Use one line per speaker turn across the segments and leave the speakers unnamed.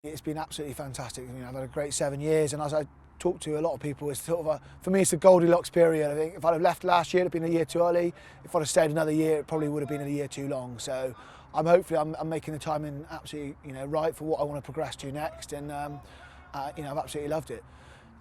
It's been absolutely fantastic. I've had a great 7 years, and as I talk to a lot of people, it's sort of for me, it's a Goldilocks period. I think if I'd have left last year, it'd have been a year too early. If I'd have stayed another year, it probably would have been a year too long. So I'm making the timing absolutely right for what I want to progress to next, and I've absolutely loved it.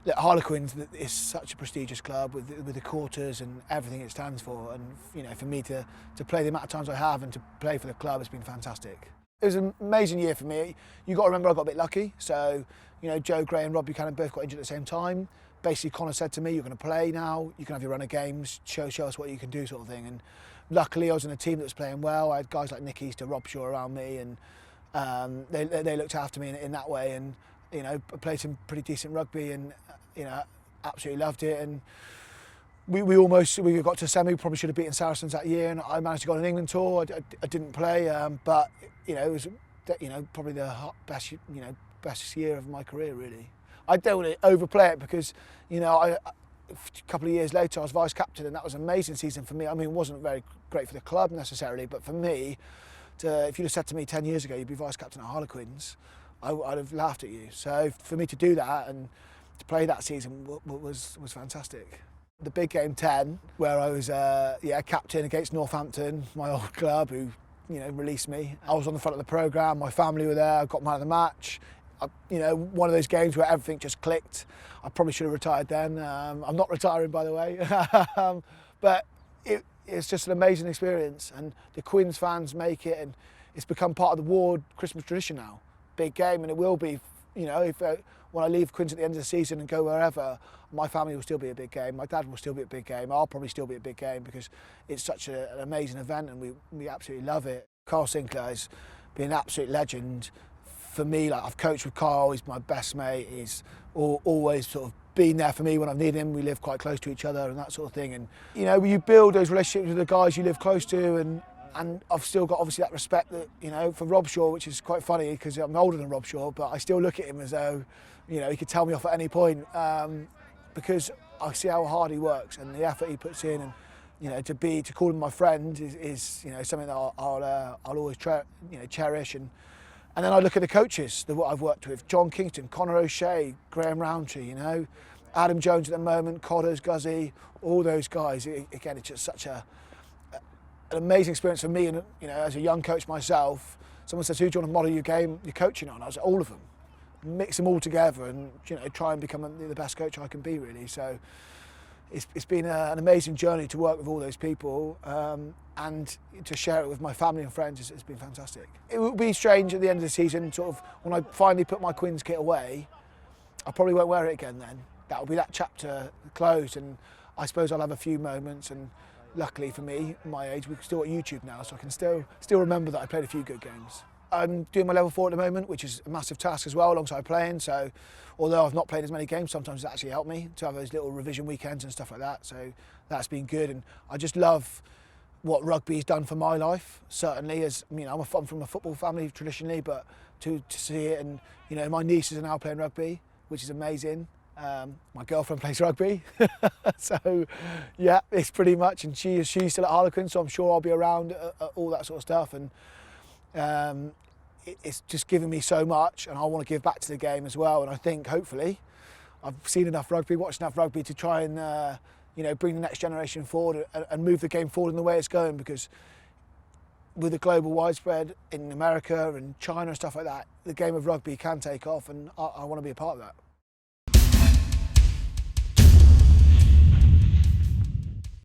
Look, Harlequins is such a prestigious club with the quarters and everything it stands for, and for me to play the amount of times I have and to play for the club has been fantastic. It was an amazing year for me. You got to remember I got a bit lucky. So, Joe Gray and Rob Buchanan both got injured at the same time. Basically, Connor said to me, "You're going to play now. You can have your run of games. Show us what you can do," sort of thing. And luckily, I was in a team that was playing well. I had guys like Nick Easter, Rob Shaw around me, and they looked after me in that way. And I played some pretty decent rugby, and absolutely loved it. And we got to semi. We probably should have beaten Saracens that year, and I managed to go on an England tour. I didn't play, but it was probably the best year of my career, really. I don't want to overplay it because a couple of years later I was vice captain, and that was an amazing season for me. I mean, it wasn't very great for the club necessarily, but for me, if you'd have said to me 10 years ago you'd be vice captain at Harlequins, I'd have laughed at you. So for me to do that and to play that season was fantastic. The big game 10, where I was captain against Northampton, my old club, who released me. I was on the front of the programme, my family were there, I got man of the match. One of those games where everything just clicked. I probably should have retired then. I'm not retiring, by the way. But it's just an amazing experience, and the Quins fans make it, and it's become part of the Ward Christmas tradition now. Big game, and it will be. When I leave Quins at the end of the season and go wherever, my family will still be a big game. My dad will still be a big game. I'll probably still be a big game because it's such an amazing event, and we absolutely love it. Carl Sinclair's been an absolute legend for me. Like, I've coached with Carl. He's my best mate. He's always sort of been there for me when I've needed him. We live quite close to each other and that sort of thing. And you build those relationships with the guys you live close to, and I've still got obviously that respect that for Rob Shaw, which is quite funny because I'm older than Rob Shaw, but I still look at him as though he could tell me off at any point, because I see how hard he works and the effort he puts in, and to call him my friend is something that I'll always cherish. And then I look at the coaches that I've worked with: John Kingston, Conor O'Shea, Graham Roundtree, Adam Jones at the moment, Codders, Guzzy, all those guys. Again, it's just such an amazing experience for me. And as a young coach myself, someone says, "Who do you want to model your coaching on?" I was like, all of them. Mix them all together and try and become the best coach I can be, really. So it's been an amazing journey to work with all those people, and to share it with my family and friends. It's been fantastic. It will be strange at the end of the season, sort of when I finally put my Quins kit away. I probably won't wear it again then. That'll be that chapter closed, and I suppose I'll have a few moments. And luckily for me, my age, we've still got YouTube now, so I can still remember that I played a few good games. I'm doing my level 4 at the moment, which is a massive task as well, alongside playing. So although I've not played as many games, sometimes it's actually helped me to have those little revision weekends and stuff like that. So that's been good, and I just love what rugby's done for my life. Certainly, as I'm from a football family traditionally, but to see it, and my nieces are now playing rugby, which is amazing. My girlfriend plays rugby, so yeah, it's pretty much, and she's still at Harlequin, so I'm sure I'll be around at all that sort of stuff. And it's just given me so much, and I want to give back to the game as well. And I think hopefully I've seen enough rugby, watched enough rugby to try and bring the next generation forward and move the game forward in the way it's going, because with the global widespread in America and China and stuff like that, the game of rugby can take off, and I want to be a part of that.